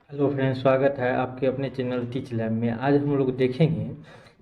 Hello friends, स्वागत है आपके अपने चैनल टीच लैब में। आज हम लोग देखेंगे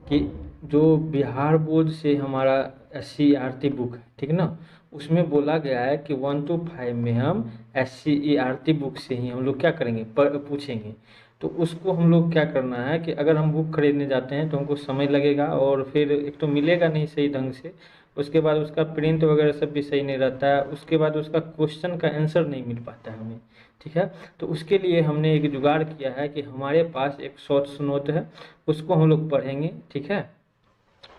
कि जो बिहार बोर्ड से हमारा SCERT बुक है, ठीक ना, उसमें बोला गया है कि 1 to 5 में हम SCERT बुक से ही हम लोग क्या करेंगे, पूछेंगे। तो उसको हम लोग क्या करना है कि अगर हम बुक खरीदने जाते हैं तो हमको समय लगेगा और फिर एक तो मिलेगा नहीं सही ढंग से, उसके बाद उसका प्रिंट वगैरह सब भी सही नहीं रहता है, उसके बाद उसका क्वेश्चन का आंसर नहीं मिल पाता है हमें, ठीक है। तो उसके लिए हमने एक जुगाड़ किया है कि हमारे पास एक शॉर्ट्स नोट है, उसको हम लोग पढ़ेंगे, ठीक है,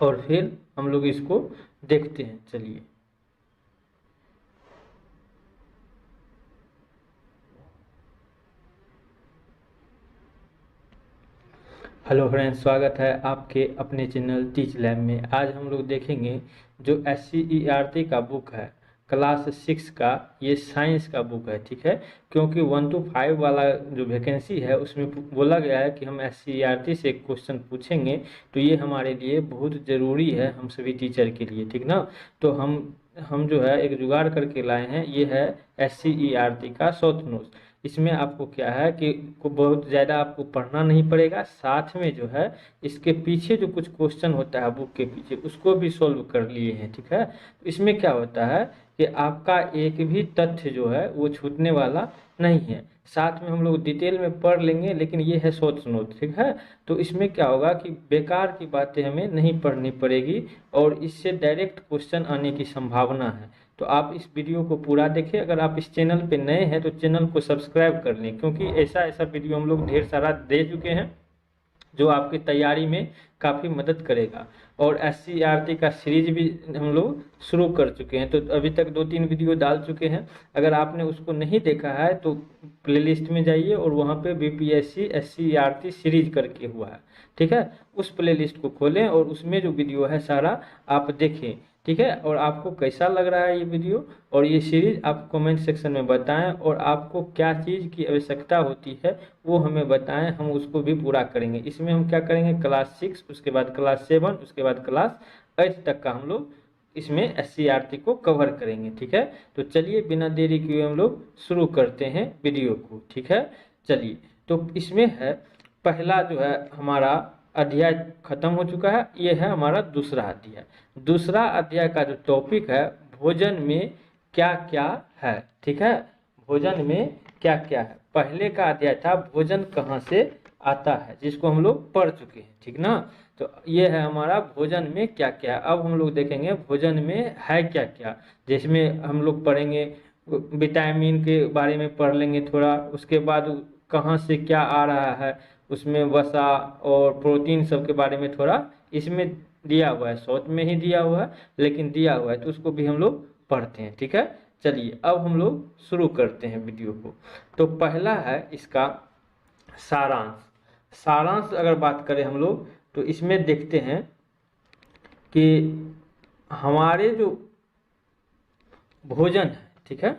और फिर हम लोग इसको देखते हैं। चलिए। हेलो फ्रेंड्स, स्वागत है आपके अपने चैनल टीच लैब में। आज हम लोग देखेंगे जो SCERT का बुक है, क्लास 6 का, ये साइंस का बुक है, ठीक है। क्योंकि 1 to 5 वाला जो वैकेंसी है उसमें बोला गया है कि हम SCERT से क्वेश्चन पूछेंगे, तो ये हमारे लिए बहुत ज़रूरी है, हम सभी टीचर के लिए, ठीक ना। तो हम जो है एक जुगाड़ करके लाए हैं, ये है SCERT का शॉर्ट नोट्स। इसमें आपको क्या है कि बहुत ज़्यादा आपको पढ़ना नहीं पड़ेगा, साथ में जो है इसके पीछे जो कुछ क्वेश्चन होता है बुक के पीछे, उसको भी सॉल्व कर लिए हैं, ठीक है। तो इसमें क्या होता है कि आपका एक भी तथ्य जो है वो छूटने वाला नहीं है। साथ में हम लोग डिटेल में पढ़ लेंगे, लेकिन ये है शॉर्ट नोट, ठीक है। तो इसमें क्या होगा कि बेकार की बातें हमें नहीं पढ़नी पड़ेगी और इससे डायरेक्ट क्वेश्चन आने की संभावना है। तो आप इस वीडियो को पूरा देखें। अगर आप इस चैनल पे नए हैं तो चैनल को सब्सक्राइब कर लें, क्योंकि ऐसा ऐसा वीडियो हम लोग ढेर सारा दे चुके हैं जो आपकी तैयारी में काफ़ी मदद करेगा। और SCERT का सीरीज भी हम लोग शुरू कर चुके हैं, तो अभी तक 2-3 वीडियो डाल चुके हैं। अगर आपने उसको नहीं देखा है तो प्लेलिस्ट में जाइए और वहाँ पे BPSC SCERT सीरीज करके हुआ है, ठीक है। उस प्लेलिस्ट को खोलें और उसमें जो वीडियो है सारा आप देखें, ठीक है। और आपको कैसा लग रहा है ये वीडियो और ये सीरीज, आप कमेंट सेक्शन में बताएं, और आपको क्या चीज़ की आवश्यकता होती है वो हमें बताएं, हम उसको भी पूरा करेंगे। इसमें हम क्या करेंगे, क्लास 6, उसके बाद क्लास 7, उसके बाद क्लास 8 तक का हम लोग इसमें SCERT को कवर करेंगे, ठीक है। तो चलिए बिना देरी किए हम लोग शुरू करते हैं वीडियो को, ठीक है। चलिए, तो इसमें है पहला जो है हमारा अध्याय खत्म हो चुका है, ये है हमारा दूसरा अध्याय। दूसरा अध्याय का जो टॉपिक है, भोजन में क्या क्या है, ठीक है। भोजन में क्या क्या है। पहले का अध्याय था भोजन कहाँ से आता है, जिसको हम लोग पढ़ चुके हैं, ठीक ना। तो ये है हमारा भोजन में क्या क्या है। अब हम लोग देखेंगे भोजन में है क्या क्या, जिसमें हम लोग पढ़ेंगे विटामिन के बारे में पढ़ लेंगे थोड़ा, उसके बाद कहाँ से क्या आ रहा है, उसमें वसा और प्रोटीन सब के बारे में थोड़ा इसमें दिया हुआ है, शॉर्ट में ही दिया हुआ है लेकिन दिया हुआ है, तो उसको भी हम लोग पढ़ते हैं, ठीक है। चलिए अब हम लोग शुरू करते हैं वीडियो को। तो पहला है इसका सारांश। सारांश अगर बात करें हम लोग तो इसमें देखते हैं कि हमारे जो भोजन है, ठीक है,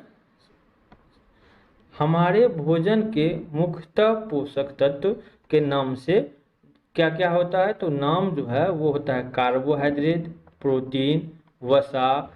हमारे भोजन के मुख्यतः पोषक तत्व के नाम से क्या क्या होता है। तो नाम जो है वो होता है कार्बोहाइड्रेट, प्रोटीन, वसा,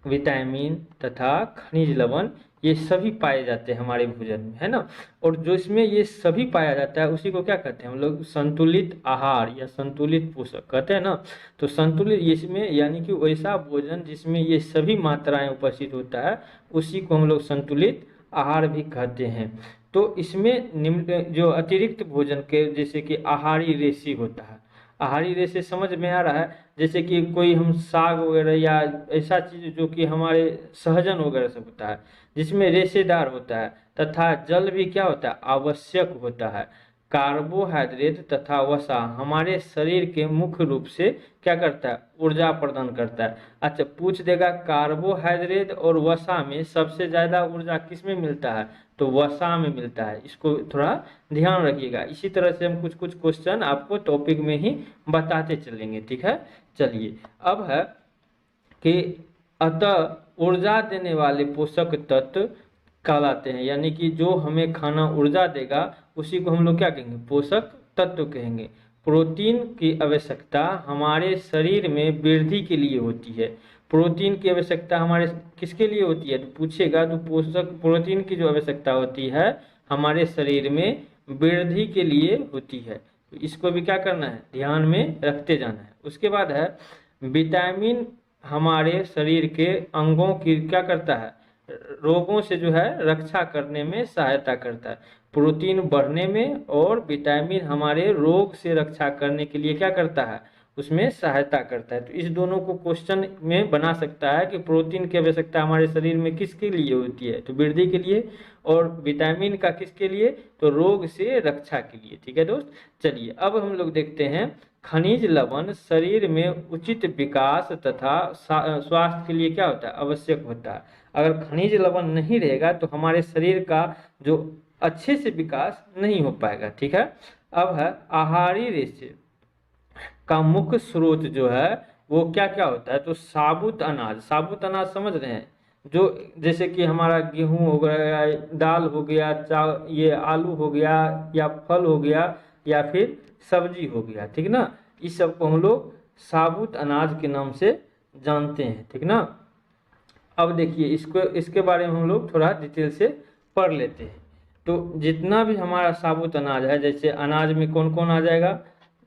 विटामिन तथा खनिज लवण, ये सभी पाए जाते हैं हमारे भोजन में, है ना। और जो इसमें ये सभी पाया जाता है उसी को क्या कहते हैं हम लोग, संतुलित आहार या संतुलित पोषक कहते हैं ना। तो संतुलित इसमें यानी कि वैसा भोजन जिसमें ये सभी मात्राएं उपस्थित होता है, उसी को हम लोग संतुलित आहार भी कहते हैं। तो इसमें निम्न जो अतिरिक्त भोजन के, जैसे कि आहारी रेशी होता है। आहारी रेशे समझ में आ रहा है, जैसे कि कोई हम साग वगैरह या ऐसा चीज़ जो कि हमारे सहजन वगैरह सब होता है, जिसमें रेशेदार होता है, तथा जल भी क्या होता है, आवश्यक होता है। कार्बोहाइड्रेट तथा वसा हमारे शरीर के मुख्य रूप से क्या करता है, ऊर्जा प्रदान करता है। अच्छा, पूछ देगा कार्बोहाइड्रेट और वसा में सबसे ज़्यादा ऊर्जा किस में मिलता है, तो वसा में मिलता है। इसको थोड़ा ध्यान रखिएगा। इसी तरह से हम कुछ कुछ क्वेश्चन आपको टॉपिक में ही बताते चलेंगे, ठीक है। चलिए, अब है कि अतः ऊर्जा देने वाले पोषक तत्व कहलाते हैं, यानी कि जो हमें खाना ऊर्जा देगा उसी को हम लोग क्या कहेंगे, पोषक तत्व कहेंगे। प्रोटीन की आवश्यकता हमारे शरीर में वृद्धि के लिए होती है। प्रोटीन की आवश्यकता हमारे किसके लिए होती है, तो पूछेगा तो पोषक प्रोटीन की जो आवश्यकता होती है हमारे शरीर में वृद्धि के लिए होती है। तो इसको भी क्या करना है, ध्यान में रखते जाना है। उसके बाद है विटामिन हमारे शरीर के अंगों की क्या करता है, रोगों से जो है रक्षा करने में सहायता करता है। प्रोटीन बढ़ने में और विटामिन हमारे रोग से रक्षा करने के लिए क्या करता है, उसमें सहायता करता है। तो इस दोनों को क्वेश्चन में बना सकता है कि प्रोटीन की आवश्यकता हमारे शरीर में किसके लिए होती है, तो वृद्धि के लिए, और विटामिन का किसके लिए, तो रोग से रक्षा के लिए। ठीक है दोस्त, चलिए अब हम लोग देखते हैं खनिज लवण शरीर में उचित विकास तथा स्वास्थ्य के लिए क्या होता है, आवश्यक होता है। अगर खनिज लवण नहीं रहेगा तो हमारे शरीर का जो अच्छे से विकास नहीं हो पाएगा। ठीक है, अब है आहारी रेशे का मुख्य स्रोत जो है वो क्या क्या होता है, तो साबुत अनाज। साबुत अनाज समझ रहे हैं, जो जैसे कि हमारा गेहूं हो गया, दाल हो गया, ये आलू हो गया, या फल हो गया, या फिर सब्जी हो गया। ठीक ना, इस सब को हम लोग साबुत अनाज के नाम से जानते हैं। ठीक ना, अब देखिए इसके बारे में हम लोग थोड़ा डिटेल से पढ़ लेते हैं। तो जितना भी हमारा साबुत अनाज है, जैसे अनाज में कौन कौन आ जाएगा,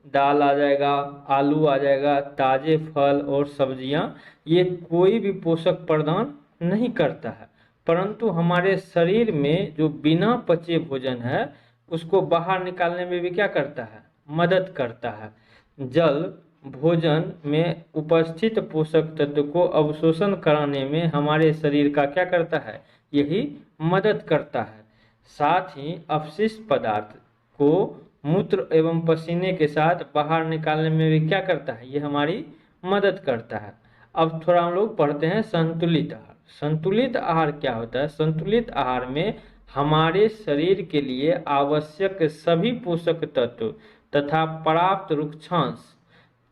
दाल आ जाएगा, आलू आ जाएगा, ताजे फल और सब्जियां, ये कोई भी पोषक प्रदान नहीं करता है, परंतु हमारे शरीर में जो बिना पचे भोजन है उसको बाहर निकालने में भी क्या करता है, मदद करता है। जल भोजन में उपस्थित पोषक तत्व को अवशोषण कराने में हमारे शरीर का क्या करता है, यही मदद करता है। साथ ही अपशिष्ट पदार्थ को मूत्र एवं पसीने के साथ बाहर निकालने में भी क्या करता है, ये हमारी मदद करता है। अब थोड़ा हम लोग पढ़ते हैं संतुलित आहार। संतुलित आहार क्या होता है, संतुलित आहार में हमारे शरीर के लिए आवश्यक सभी पोषक तत्व तथा पर्याप्त रुक्षांश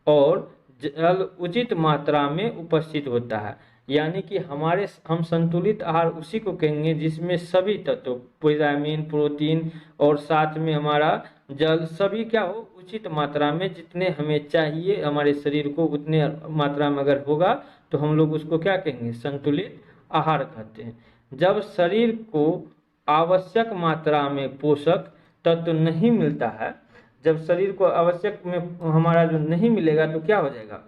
और जल उचित मात्रा में उपस्थित होता है। यानी कि हम संतुलित आहार उसी को कहेंगे जिसमें सभी तत्व, विटामिन, प्रोटीन और साथ में हमारा जल सभी क्या हो, उचित मात्रा में, जितने हमें चाहिए हमारे शरीर को उतने मात्रा में अगर होगा तो हम लोग उसको क्या कहेंगे, संतुलित आहार कहते हैं। जब शरीर को आवश्यक मात्रा में पोषक तत्व नहीं मिलता है, जब शरीर को आवश्यक में हमारा जो नहीं मिलेगा तो क्या हो जाएगा,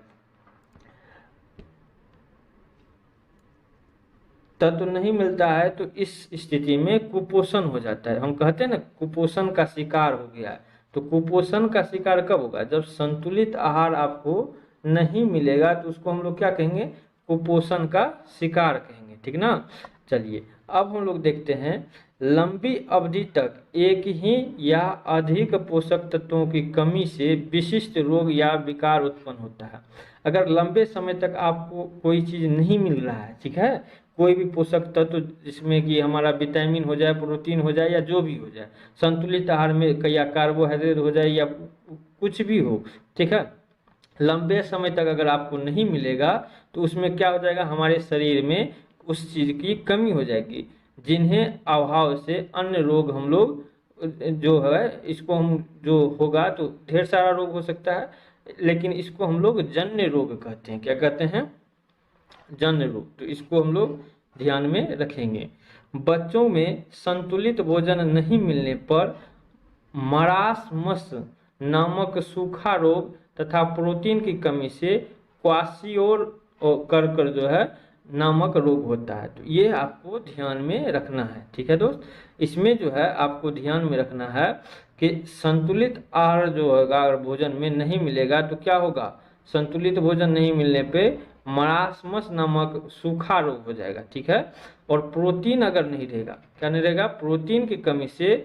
तत्व नहीं मिलता है, तो इस स्थिति में कुपोषण हो जाता है। हम कहते हैं ना कुपोषण का शिकार हो गया है। तो कुपोषण का शिकार कब होगा, जब संतुलित आहार आपको नहीं मिलेगा, तो उसको हम लोग क्या कहेंगे, कुपोषण का शिकार कहेंगे। ठीक ना, चलिए अब हम लोग देखते हैं लंबी अवधि तक एक ही या अधिक पोषक तत्वों की कमी से विशिष्ट रोग या विकार उत्पन्न होता है। अगर लंबे समय तक आपको कोई चीज नहीं मिल रहा है, ठीक है, कोई भी पोषक तत्व जिसमें कि हमारा विटामिन हो जाए, प्रोटीन हो जाए, या जो भी हो जाए, संतुलित आहार में या कार्बोहाइड्रेट हो जाए या कुछ भी हो, ठीक है, लंबे समय तक अगर आपको नहीं मिलेगा तो उसमें क्या हो जाएगा, हमारे शरीर में उस चीज़ की कमी हो जाएगी, जिन्हें अभाव से अन्य रोग हम लोग जो है इसको हम जो होगा तो ढेर सारा रोग हो सकता है, लेकिन इसको हम लोग जन्य रोग कहते हैं। क्या कहते हैं, जन्य रोग। तो इसको हम लोग ध्यान में रखेंगे। बच्चों में संतुलित भोजन नहीं मिलने पर मरासमस नामक सूखा रोग तथा प्रोटीन की कमी से क्वाशियोर कर जो है नामक रोग होता है। तो ये आपको ध्यान में रखना है। ठीक है दोस्त, इसमें जो है आपको ध्यान में रखना है कि संतुलित आहार जो होगा अगर भोजन में नहीं मिलेगा तो क्या होगा, संतुलित भोजन नहीं मिलने पे मरासमस नामक सूखा रोग हो जाएगा। ठीक है, और प्रोटीन अगर नहीं रहेगा, क्या नहीं रहेगा, प्रोटीन की कमी से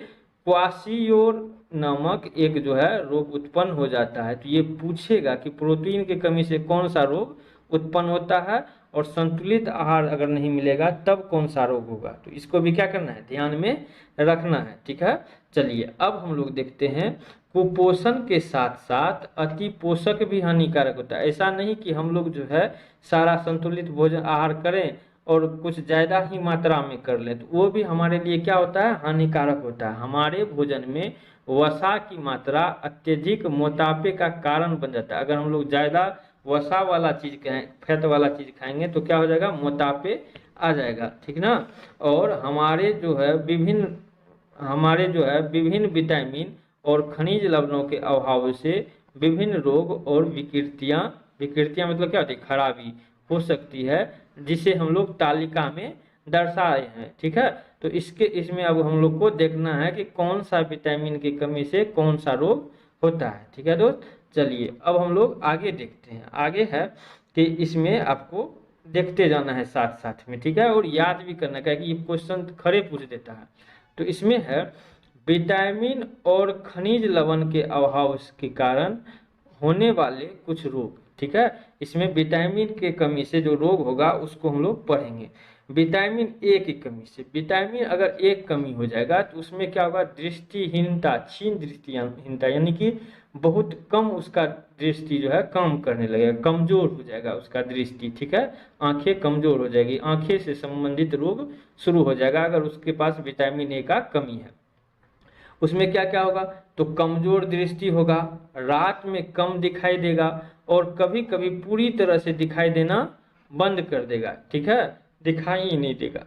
क्वाशियोर नामक एक जो है रोग उत्पन्न हो जाता है। तो ये पूछेगा कि प्रोटीन की कमी से कौन सा रोग उत्पन्न होता है और संतुलित आहार अगर नहीं मिलेगा तब कौन सा रोग होगा। तो इसको भी क्या करना है, ध्यान में रखना है। ठीक है, चलिए अब हम लोग देखते हैं कुपोषण के साथ साथ अति पोषक भी हानिकारक होता है। ऐसा नहीं कि हम लोग जो है सारा संतुलित भोजन आहार करें और कुछ ज़्यादा ही मात्रा में कर लें, तो वो भी हमारे लिए क्या होता है, हानिकारक होता है। हमारे भोजन में वसा की मात्रा अत्यधिक मोटापे का कारण बन जाता है। अगर हम लोग ज़्यादा वसा वाला चीज़ खाएं, फैट वाला चीज़ खाएंगे तो क्या हो जाएगा, मोटापे आ जाएगा। ठीक ना, और हमारे जो है विभिन्न हमारे जो है विभिन्न विटामिन और खनिज लवणों के अभाव से विभिन्न रोग और विकृतियां मतलब क्या होती है, खराबी हो सकती है, जिसे हम लोग तालिका में दर्शाए हैं। ठीक है, तो इसमें अब हम लोग को देखना है कि कौन सा विटामिन की कमी से कौन सा रोग होता है। ठीक है दोस्त, चलिए अब हम लोग आगे देखते हैं। आगे है कि इसमें आपको देखते जाना है साथ साथ में, ठीक है, और याद भी करना है कि ये क्वेश्चन खड़े पूछ देता है। तो इसमें है विटामिन और खनिज लवण के अभाव के कारण होने वाले कुछ रोग। ठीक है, इसमें विटामिन के कमी से जो रोग होगा उसको हम लोग पढ़ेंगे। विटामिन ए की कमी से, विटामिन अगर एक कमी हो जाएगा तो उसमें क्या होगा, दृष्टिहीनता, क्षीण दृष्टिहीनता, यानी कि बहुत कम उसका दृष्टि जो है काम करने लगेगा, कमजोर हो जाएगा उसका दृष्टि। ठीक है, आंखें कमजोर हो जाएगी, आंखें से संबंधित रोग शुरू हो जाएगा अगर उसके पास विटामिन ए का कमी है। उसमें क्या क्या होगा, तो कमजोर दृष्टि होगा, रात में कम दिखाई देगा और कभी कभी पूरी तरह से दिखाई देना बंद कर देगा। ठीक है, दिखाई ही नहीं देगा।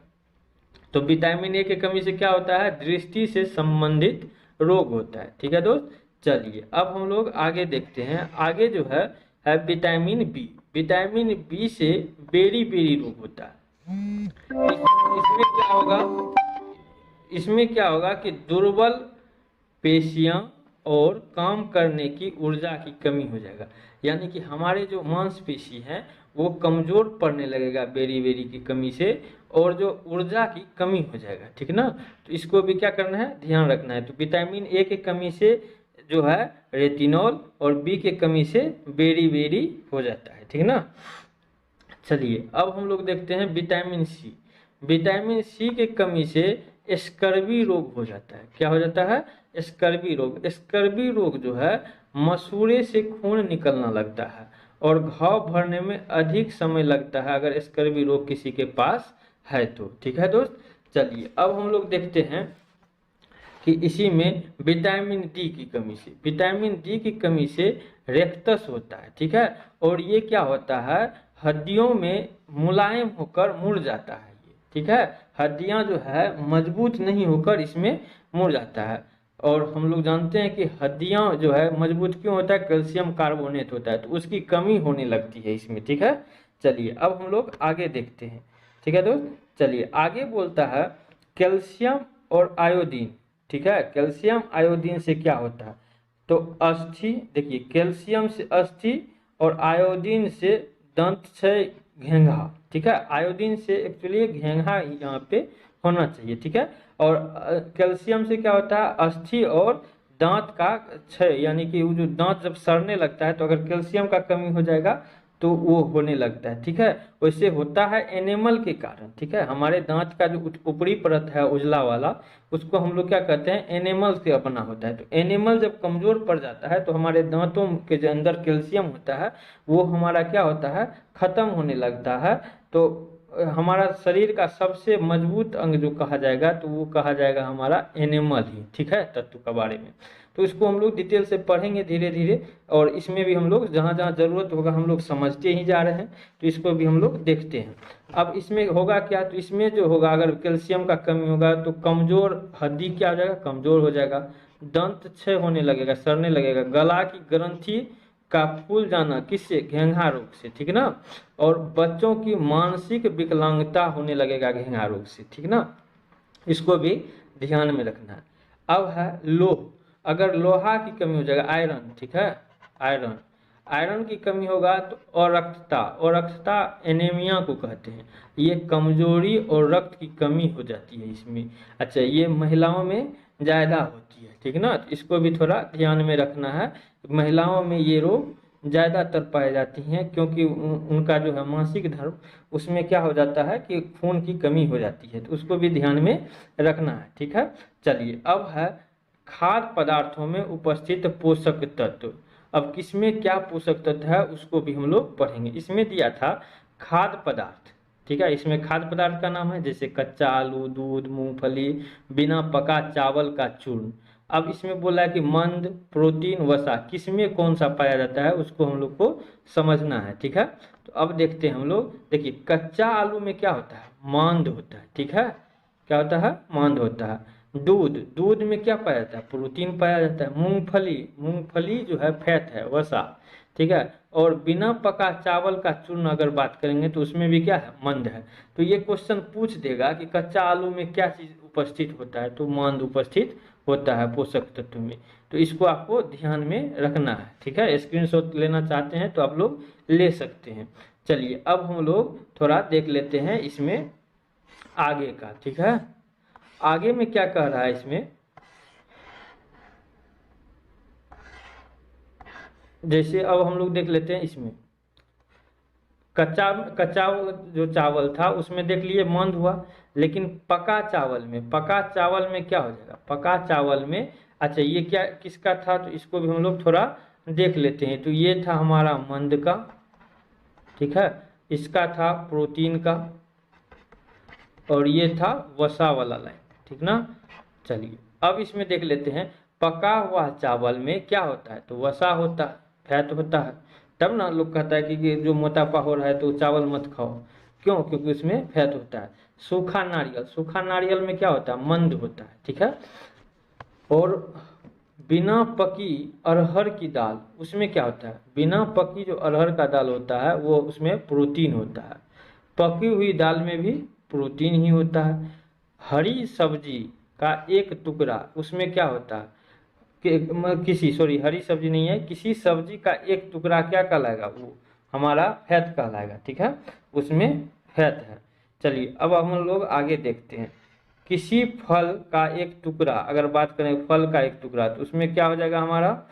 तो विटामिन ए की कमी से क्या होता है, दृष्टि से संबंधित रोग होता है। ठीक है दोस्त, चलिए अब हम लोग आगे देखते हैं। आगे जो है विटामिन बी। विटामिन बी से बेरी बेरी रोग होता है। इसमें क्या होगा, इसमें क्या होगा कि दुर्बल पेशियां और काम करने की ऊर्जा की कमी हो जाएगा, यानी कि हमारे जो मांसपेशी हैं वो कमजोर पड़ने लगेगा बेरी बेरी की कमी से, और जो ऊर्जा की कमी हो जाएगा। ठीक ना, तो इसको भी क्या करना है, ध्यान रखना है। तो विटामिन ए की कमी से जो है रेटिनॉल और बी की कमी से बेरी बेरी हो जाता है। ठीक ना, चलिए अब हम लोग देखते हैं विटामिन सी। विटामिन सी की कमी से स्कर्वी रोग हो जाता है। क्या हो जाता है, स्कर्वी रोग। स्कर्वी रोग जो है मसूड़े से खून निकलना लगता है और घाव भरने में अधिक समय लगता है अगर स्कर्वी रोग किसी के पास है तो। ठीक है दोस्त, चलिए अब हम लोग देखते हैं कि इसी में विटामिन डी की कमी से, विटामिन डी की कमी से रेक्टस होता है। ठीक है, और ये क्या होता है, हड्डियों में मुलायम होकर मुड़ जाता है ये। ठीक है, हड्डियां जो है मजबूत नहीं होकर इसमें मुड़ जाता है। और हम लोग जानते हैं कि हड्डियां जो है मजबूत क्यों होता है, कैल्शियम कार्बोनेट होता है, तो उसकी कमी होने लगती है इसमें। ठीक है, चलिए अब हम लोग आगे देखते हैं। ठीक है दोस्त, चलिए आगे बोलता है कैल्शियम और आयोडीन। ठीक है, कैल्शियम आयोडीन से क्या होता है, तो अस्थि, देखिए कैल्शियम से अस्थि और आयोडीन से दंत क्षय घेंघा। ठीक है, आयोडीन से एक्चुअली घेंघा यहाँ पे होना चाहिए। ठीक है, और कैल्शियम से क्या होता है, अस्थि और दांत का क्षय, यानी कि वो जो दांत जब सड़ने लगता है तो अगर कैल्शियम का कमी हो जाएगा तो वो होने लगता है। ठीक है, वैसे होता है एनेमल के कारण। ठीक है, हमारे दांत का जो ऊपरी परत है उजला वाला, उसको हम लोग क्या कहते हैं, एनेमल से अपना होता है। तो एनेमल जब कमजोर पड़ जाता है तो हमारे दांतों के जो अंदर कैल्शियम होता है वो हमारा क्या होता है, खत्म होने लगता है। तो हमारा शरीर का सबसे मजबूत अंग जो कहा जाएगा तो वो कहा जाएगा हमारा एनिमल ही। ठीक है, तत्व का बारे में तो इसको हम लोग डिटेल से पढ़ेंगे धीरे धीरे, और इसमें भी हम लोग जहाँ जहाँ जरूरत होगा हम लोग समझते ही जा रहे हैं, तो इसको भी हम लोग देखते हैं। अब इसमें होगा क्या, तो इसमें जो होगा अगर कैल्शियम का कमी होगा तो कमजोर हड्डी क्या हो जाएगा, कमजोर हो जाएगा, दंत क्षय होने लगेगा, सड़ने लगेगा, गला की ग्रंथि का फूल जाना, किससे, घेंघा रोग से। ठीक ना, और बच्चों की मानसिक विकलांगता होने लगेगा घेंघा रोग से। ठीक ना, इसको भी ध्यान में रखना है। अब है लोह, अगर लोहा की कमी हो जाएगा, आयरन। ठीक है, आयरन, आयरन की कमी होगा तो अरक्तता, अरक्तता एनीमिया को कहते हैं, ये कमजोरी और रक्त की कमी हो जाती है इसमें। अच्छा, ये महिलाओं में ज़्यादा होती है। ठीक ना, तो इसको भी थोड़ा ध्यान में रखना है, महिलाओं में ये रोग ज़्यादातर पाई जाती हैं क्योंकि उनका जो है मासिक धर्म, उसमें क्या हो जाता है कि खून की कमी हो जाती है, तो उसको भी ध्यान में रखना है। ठीक है, चलिए अब है खाद्य पदार्थों में उपस्थित पोषक तत्व। अब किसमें क्या पोषक तत्व है उसको भी हम लोग पढ़ेंगे। इसमें दिया था खाद्य पदार्थ। ठीक है, इसमें खाद्य पदार्थ का नाम है जैसे कच्चा आलू, दूध, मूंगफली, बिना पका चावल का चूर्ण। अब इसमें बोला है कि मंद, प्रोटीन, वसा, किसमें कौन सा पाया जाता है उसको हम लोग को समझना है। ठीक है, तो अब देखते हैं हम लोग, देखिए कच्चा आलू में क्या होता है, मांद होता है। ठीक है, क्या होता है, मांद होता है। दूध, दूध में क्या पाया जाता है? प्रोटीन पाया जाता है। मूंगफली, मूंगफली जो है फैट है, वसा, ठीक है। और बिना पका चावल का चूर्ण अगर बात करेंगे तो उसमें भी क्या है? मंद है। तो ये क्वेश्चन पूछ देगा कि कच्चा आलू में क्या चीज उपस्थित होता है, तो मंद उपस्थित होता है पोषक तत्व में। तो इसको आपको ध्यान में रखना है, ठीक है। स्क्रीनशॉट लेना चाहते हैं तो आप लोग ले सकते हैं। चलिए अब हम लोग थोड़ा देख लेते हैं इसमें आगे का, ठीक है। आगे में क्या कह रहा है इसमें, जैसे अब हम लोग देख लेते हैं इसमें कच्चा कच्चा जो चावल था उसमें देख लिए मंद हुआ, लेकिन पका चावल में, पका चावल में क्या हो जाएगा? पका चावल में, अच्छा ये क्या किसका था? तो इसको भी हम लोग थोड़ा देख लेते हैं। तो ये था हमारा मंद का, ठीक है। इसका था प्रोटीन का, और ये था वसा वाला लाइन, ठीक ना। चलिए अब इसमें देख लेते हैं पका हुआ चावल में क्या होता है? तो वसा होता है, फैट होता है। तब ना लोग कहता है कि जो मोटापा हो रहा है तो चावल मत खाओ, क्यों? क्योंकि उसमें फैट होता है। सूखा नारियल, सूखा नारियल में क्या होता है? मंद होता है, ठीक है। और बिना पकी अरहर की दाल, उसमें क्या होता है? बिना पकी जो अरहर का दाल होता है वो उसमें प्रोटीन होता है। पकी हुई दाल में भी प्रोटीन ही होता है। हरी सब्जी का एक टुकड़ा, उसमें क्या होता है? हरी सब्जी नहीं है, किसी सब्जी का एक टुकड़ा क्या कहलाएगा? वो हमारा फैट कहलाएगा, ठीक है। उसमें फैट है। चलिए अब हम लोग आगे देखते हैं। किसी फल का एक टुकड़ा, अगर बात करें फल का एक टुकड़ा, तो उसमें क्या हो जाएगा? हमारा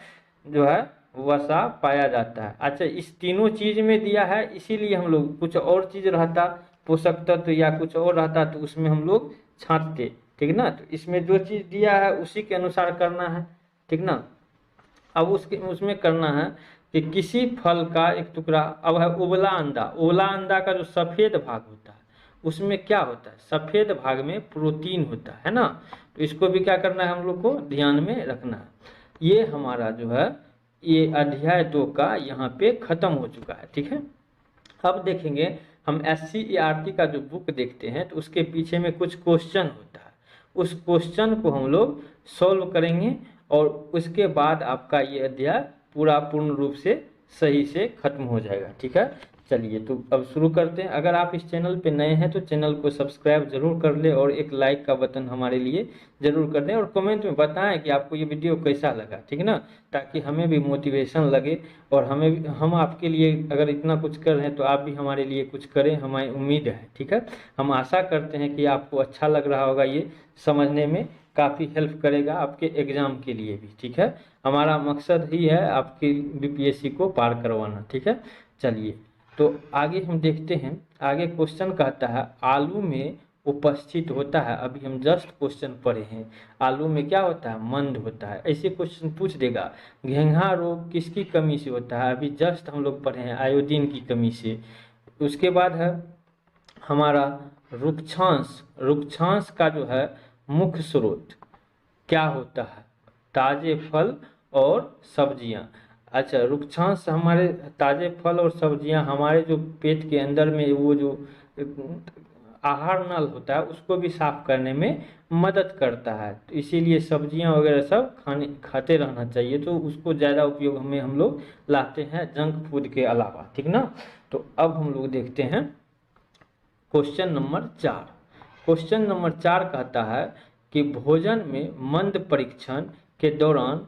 जो है वसा पाया जाता है। अच्छा इस तीनों चीज में दिया है, इसीलिए हम लोग, कुछ और चीज रहता पोषक तत्व या कुछ और रहता तो उसमें हम लोग छांटते, ठीक ना। तो इसमें जो चीज दिया है उसी के अनुसार करना है, ठीक ना। अब उसके उसमें करना है कि किसी फल का एक टुकड़ा, अब है उबला अंडा, उबला अंडा का जो सफेद भाग होता है उसमें क्या होता है? सफेद भाग में प्रोटीन होता है ना। तो इसको भी क्या करना है? हम लोग को ध्यान में रखना है। ये हमारा जो है ये अध्याय 2 का यहाँ पे खत्म हो चुका है, ठीक है। अब देखेंगे हम SCERT का जो बुक देखते हैं तो उसके पीछे में कुछ क्वेश्चन होता है, उस क्वेश्चन को हम लोग सॉल्व करेंगे और उसके बाद आपका ये अध्याय पूरा पूर्ण रूप से सही से खत्म हो जाएगा, ठीक है। चलिए तो अब शुरू करते हैं। अगर आप इस चैनल पे नए हैं तो चैनल को सब्सक्राइब जरूर कर ले और एक लाइक का बटन हमारे लिए जरूर कर दें और कमेंट में बताएं कि आपको ये वीडियो कैसा लगा, ठीक है ना, ताकि हमें भी मोटिवेशन लगे और हम आपके लिए अगर इतना कुछ कर रहे हैं तो आप भी हमारे लिए कुछ करें, हमारी उम्मीद है, ठीक है। हम आशा करते हैं कि आपको अच्छा लग रहा होगा, ये समझने में काफ़ी हेल्प करेगा आपके एग्जाम के लिए भी, ठीक है। हमारा मकसद ही है आपके BPSC को पार करवाना, ठीक है। चलिए तो आगे हम देखते हैं। आगे क्वेश्चन कहता है आलू में उपस्थित होता है, अभी हम जस्ट क्वेश्चन पढ़े हैं, आलू में क्या होता है? मंद होता है। ऐसे क्वेश्चन पूछ देगा। घेंघा रोग किसकी कमी से होता है? अभी जस्ट हम लोग पढ़े हैं, आयोडीन की कमी से। उसके बाद है हमारा रुक्षांश, रुक्षांश का जो है मुख्य स्रोत क्या होता है? ताजे फल और सब्जियां। अच्छा रुक्षांश हमारे ताजे फल और सब्जियां हमारे जो पेट के अंदर में वो जो आहार नल होता है उसको भी साफ करने में मदद करता है। तो इसीलिए सब्जियां वगैरह सब खाते रहना चाहिए। तो उसको ज़्यादा उपयोग हम लोग लाते हैं जंक फूड के अलावा, ठीक ना। तो अब हम लोग देखते हैं क्वेश्चन नंबर 4। क्वेश्चन नंबर 4 कहता है कि भोजन में मंद परीक्षण के दौरान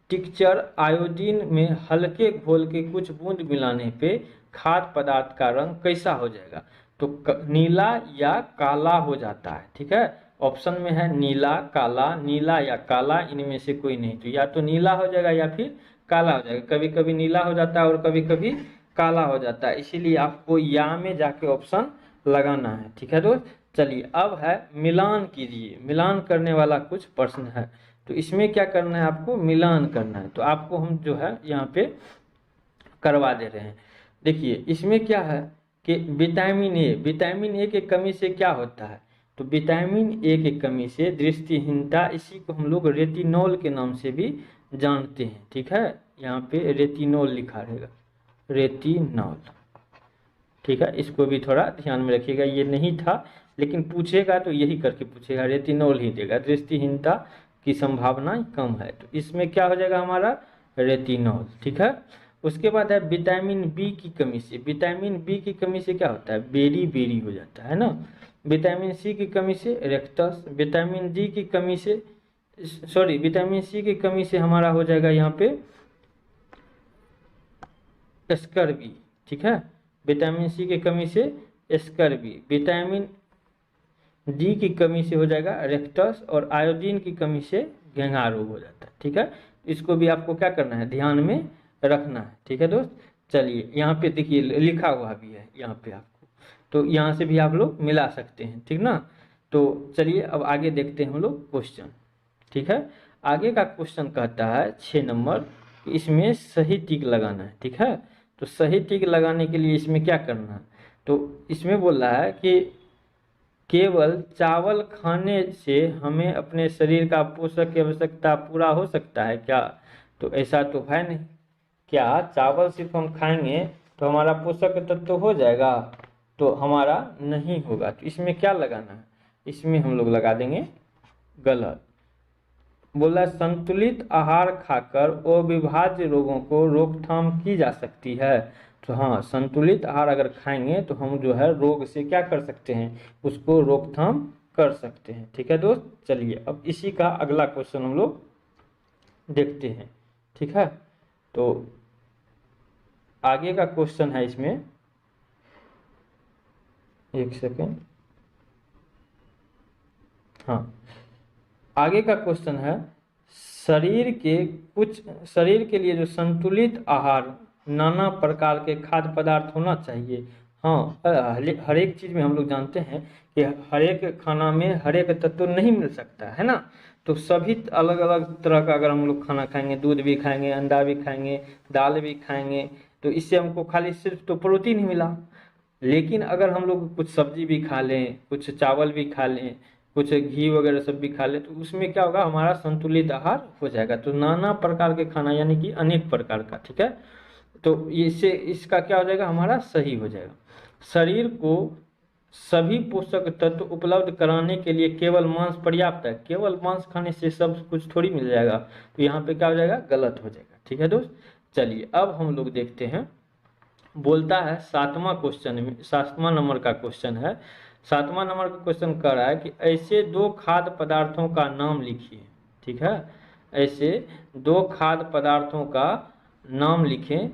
टिक्चर आयोडीन में हल्के घोल के कुछ बूंद मिलाने पे खाद्य पदार्थ का रंग कैसा हो जाएगा? तो नीला या काला हो जाता है, ठीक है। ऑप्शन में है नीला, काला, नीला या काला, इनमें से कोई नहीं। तो या तो नीला हो जाएगा या फिर काला हो जाएगा। कभी कभी नीला हो जाता है और कभी कभी काला हो जाता है, इसीलिए आपको या में जाके ऑप्शन लगाना है, ठीक है दोस्त। चलिए अब है मिलान कीजिए, मिलान करने वाला कुछ प्रश्न है। तो इसमें क्या करना है? आपको मिलान करना है। तो आपको हम जो है यहाँ पे करवा दे रहे हैं। देखिए इसमें क्या है कि विटामिन ए, विटामिन ए की कमी से क्या होता है? तो विटामिन ए की कमी से दृष्टिहीनता, इसी को हम लोग रेटिनॉल के नाम से भी जानते हैं, ठीक है। यहाँ पे रेटिनॉल लिखा रहेगा, रेटिनॉल, ठीक है। इसको भी थोड़ा ध्यान में रखिएगा, ये नहीं था लेकिन पूछेगा तो यही करके पूछेगा, रेटिनॉल ही देगा, दृष्टिहीनता की संभावना कम है। तो इसमें क्या हो जाएगा हमारा, रेटिनॉल। ठीक है। उसके बाद है विटामिन बी की कमी से। विटामिन बी की कमी से क्या होता है, बेरी बेरी हो जाता है ना। विटामिन सी की कमी से रेक्टस। विटामिन डी की कमी से, सॉरी, विटामिन सी की कमी से हमारा हो जाएगा यहाँ पे स्कर्वी। ठीक है। विटामिन सी की कमी से स्कर्वी। विटामिन डी की कमी से हो जाएगा रेक्टस, और आयोडीन की कमी से घेंघा रोग हो जाता है। ठीक है। इसको भी आपको क्या करना है, ध्यान में रखना है। ठीक है दोस्त। चलिए यहाँ पे देखिए लिखा हुआ भी है यहाँ पे आपको, तो यहाँ से भी आप लोग मिला सकते हैं। ठीक ना। तो चलिए अब आगे देखते हैं हम लोग क्वेश्चन। ठीक है। आगे का क्वेश्चन कहता है 6 नंबर, इसमें सही टिक लगाना है। ठीक है। तो सही टिक लगाने के लिए इसमें क्या करना है, तो इसमें बोल रहा है कि केवल चावल खाने से हमें अपने शरीर का पोषक की आवश्यकता पूरा हो सकता है क्या। तो ऐसा तो है नहीं। क्या चावल सिर्फ हम खाएंगे तो हमारा पोषक तत्व तो हो जाएगा, तो हमारा नहीं होगा। तो इसमें क्या लगाना है, इसमें हम लोग लगा देंगे गलत। बोला संतुलित आहार खाकर अविभाज्य रोगों को रोकथाम की जा सकती है। तो हाँ, संतुलित आहार अगर खाएंगे तो हम जो है रोग से क्या कर सकते हैं, उसको रोकथाम कर सकते हैं। ठीक है दोस्त। चलिए अब इसी का अगला क्वेश्चन हम लोग देखते हैं। ठीक है। तो आगे का क्वेश्चन है इसमें, एक सेकेंड, हाँ, आगे का क्वेश्चन है शरीर के लिए जो संतुलित आहार नाना प्रकार के खाद्य पदार्थ होना चाहिए। हाँ, हर एक चीज में हम लोग जानते हैं कि हर एक खाना में हर एक तत्व नहीं मिल सकता है ना। तो सभी अलग अलग तरह का अगर हम लोग खाना खाएंगे, दूध भी खाएंगे, अंडा भी खाएंगे, दाल भी खाएंगे, तो इससे हमको खाली सिर्फ तो प्रोटीन ही मिला। लेकिन अगर हम लोग कुछ सब्जी भी खा लें, कुछ चावल भी खा लें, कुछ घी वगैरह सब भी खा ले, तो उसमें क्या होगा, हमारा संतुलित आहार हो जाएगा। तो नाना प्रकार के खाना यानी कि अनेक प्रकार का। ठीक है। तो इससे इसका क्या हो जाएगा, हमारा सही हो जाएगा। शरीर को सभी पोषक तत्व उपलब्ध कराने के लिए केवल मांस पर्याप्त है। केवल मांस खाने से सब कुछ थोड़ी मिल जाएगा, तो यहाँ पे क्या हो जाएगा, गलत हो जाएगा। ठीक है दोस्त। चलिए अब हम लोग देखते हैं, बोलता है 7वां नंबर का क्वेश्चन है। 7वां नंबर का क्वेश्चन कह रहा है कि ऐसे 2 खाद्य पदार्थों का नाम लिखिए। ठीक है। ऐसे 2 खाद्य पदार्थों का नाम लिखें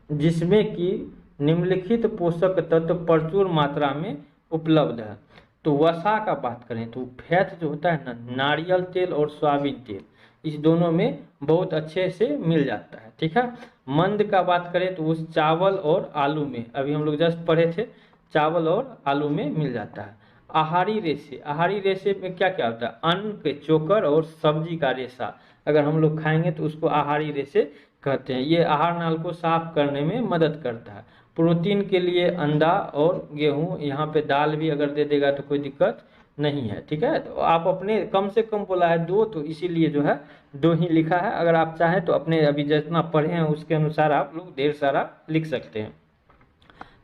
जिसमें कि निम्नलिखित पोषक तत्व प्रचुर मात्रा में उपलब्ध है। तो वसा का बात करें तो फैट जो होता है ना, नारियल तेल और सोयाबीन तेल, इस दोनों में बहुत अच्छे से मिल जाता है। ठीक है। मंद का बात करें तो उस चावल और आलू में, अभी हम लोग जस्ट पढ़े थे, चावल और आलू में मिल जाता है। आहारी रेशे में क्या क्या होता है, अन्न के चोकर और सब्जी का रेशा अगर हम लोग खाएंगे तो उसको आहारी रेशे कहते हैं। ये आहार नाल को साफ करने में मदद करता है। प्रोटीन के लिए अंडा और गेहूं, यहाँ पे दाल भी अगर दे देगा तो कोई दिक्कत नहीं है। ठीक है। तो आप अपने कम से कम बोला है 2, तो इसीलिए जो है 2 ही लिखा है। अगर आप चाहें तो अपने अभी जितना पढ़े हैं उसके अनुसार आप लोग ढेर सारा लिख सकते हैं।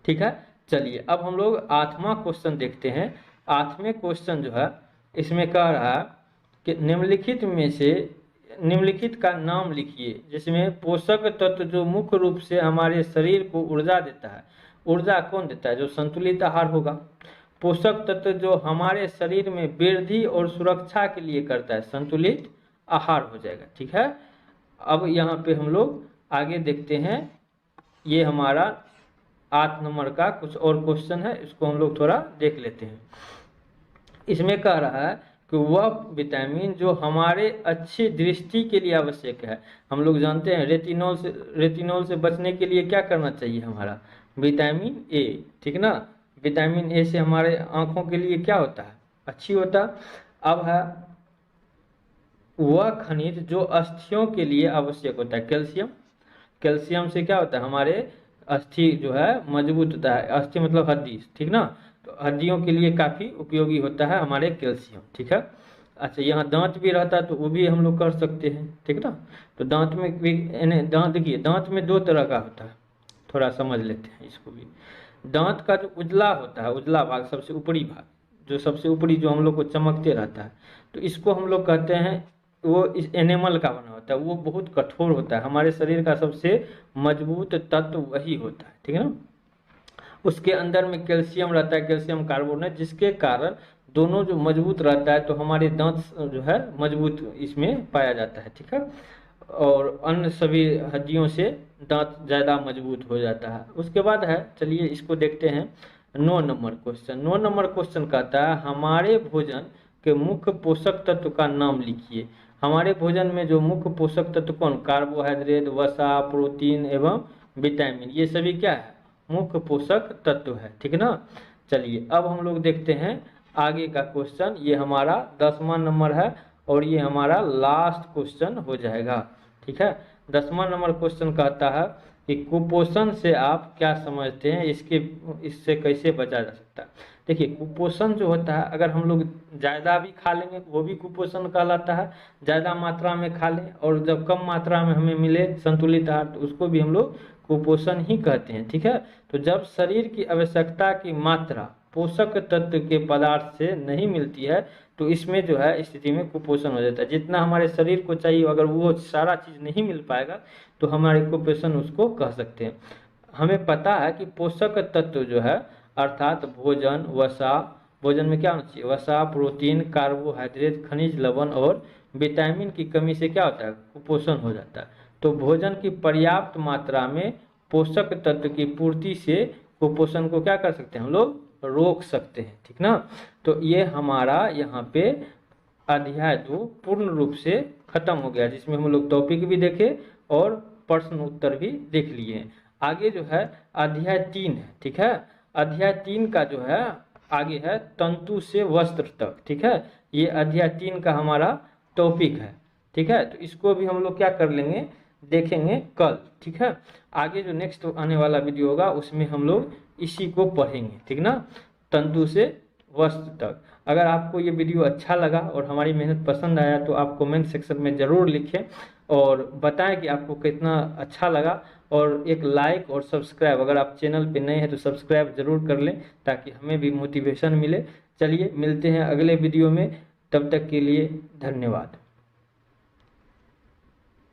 ठीक है। चलिए अब हम लोग 8वां क्वेश्चन देखते हैं। 8वें क्वेश्चन जो है इसमें कह रहा है कि निम्नलिखित का नाम लिखिए जिसमें पोषक तत्व जो मुख्य रूप से हमारे शरीर को ऊर्जा देता है। ऊर्जा कौन देता है, जो संतुलित आहार होगा। पोषक तत्व जो हमारे शरीर में वृद्धि और सुरक्षा के लिए करता है, संतुलित आहार हो जाएगा। ठीक है। अब यहाँ पे हम लोग आगे देखते हैं, ये हमारा 8 नंबर का कुछ और क्वेश्चन है, इसको हम लोग थोड़ा देख लेते हैं। इसमें कह रहा है कि वह विटामिन जो हमारे अच्छी दृष्टि के लिए आवश्यक है। हम लोग जानते हैं रेटिनॉल से बचने के लिए क्या करना चाहिए, हमारा विटामिन ए। ठीक ना। विटामिन ए से हमारे आंखों के लिए क्या होता है, अच्छी होता। अब है वह खनिज जो अस्थियों के लिए आवश्यक होता है, कैल्शियम। कैल्शियम से क्या होता है, हमारे अस्थि जो है मजबूत होता है। अस्थि मतलब हड्डी। ठीक ना। तो हड्डियों के लिए काफ़ी उपयोगी होता है हमारे कैल्शियम। ठीक है। अच्छा, यहाँ दांत भी रहता है तो वो भी हम लोग कर सकते हैं। ठीक ना। तो दांत में भी, दांत देखिए, दांत में 2 तरह का होता है, थोड़ा समझ लेते हैं इसको भी। दांत का जो उजला होता है, उजला भाग, सबसे ऊपरी भाग, जो सबसे ऊपरी जो हम लोग को चमकते रहता है, तो इसको हम लोग कहते हैं, वो इस एनिमल का बना होता है, वो बहुत कठोर होता है। हमारे शरीर का सबसे मजबूत तत्व वही होता है, ठीक है ना। उसके अंदर में कैल्शियम रहता है, कैल्शियम कार्बोनेट, जिसके कारण दोनों जो मजबूत रहता है, तो हमारे दांत जो है मजबूत इसमें पाया जाता है, ठीक है। और अन्य सभी हड्डियों से दांत ज़्यादा मजबूत हो जाता है। उसके बाद है, चलिए इसको देखते हैं, 9 नंबर क्वेश्चन। 9 नंबर क्वेश्चन कहता है हमारे भोजन के मुख्य पोषक तत्व का नाम लिखिए। हमारे भोजन में जो मुख्य पोषक तत्व कौन, कार्बोहाइड्रेट, वसा, प्रोटीन एवं विटामिन, ये सभी क्या है, मुख्य पोषक तत्व है, ठीक है ना। चलिए अब हम लोग देखते हैं आगे का क्वेश्चन। ये हमारा 10वां नंबर है और ये हमारा लास्ट क्वेश्चन हो जाएगा, ठीक है। 10वां नंबर क्वेश्चन कहता है कि कुपोषण से आप क्या समझते हैं, इससे कैसे बचा जा सकता है। देखिए कुपोषण जो होता है, अगर हम लोग ज़्यादा भी खा लेंगे वो भी कुपोषण कहलाता है, ज़्यादा मात्रा में खा लें और जब कम मात्रा में हमें मिले संतुलित आहार, तो उसको भी हम लोग कुपोषण ही कहते हैं, ठीक है। तो जब शरीर की आवश्यकता की मात्रा पोषक तत्व के पदार्थ से नहीं मिलती है, तो इसमें जो है स्थिति में कुपोषण हो जाता है। जितना हमारे शरीर को चाहिए अगर वो सारा चीज़ नहीं मिल पाएगा, तो हमारे कुपोषण उसको कह सकते हैं। हमें पता है कि पोषक तत्व जो है, अर्थात भोजन, वसा, भोजन में क्या होना चाहिए, वसा, प्रोटीन, कार्बोहाइड्रेट, खनिज लवण और विटामिन की कमी से क्या होता है, कुपोषण हो जाता है। तो भोजन की पर्याप्त मात्रा में पोषक तत्व की पूर्ति से कुपोषण को क्या कर सकते हैं, हम लोग रोक सकते हैं, ठीक ना। तो ये हमारा यहाँ पे अध्याय 2 पूर्ण रूप से खत्म हो गया, जिसमें हम लोग टॉपिक भी देखे और प्रश्न उत्तर भी देख लिए हैं। आगे जो है अध्याय 3 है, ठीक है। अध्याय 3 का जो है आगे है तंतु से वस्त्र तक, ठीक है। ये अध्याय 3 का हमारा टॉपिक है, ठीक है। तो इसको भी हम लोग क्या कर लेंगे, देखेंगे कल, ठीक है। आगे जो नेक्स्ट आने वाला वीडियो होगा उसमें हम लोग इसी को पढ़ेंगे, ठीक ना, तंतु से वस्त्र तक। अगर आपको ये वीडियो अच्छा लगा और हमारी मेहनत पसंद आया, तो आप कमेंट सेक्शन में ज़रूर लिखें और बताएं कि आपको कितना अच्छा लगा। और एक लाइक और सब्सक्राइब, अगर आप चैनल पे नए हैं तो सब्सक्राइब जरूर कर लें, ताकि हमें भी मोटिवेशन मिले। चलिए मिलते हैं अगले वीडियो में, तब तक के लिए धन्यवाद।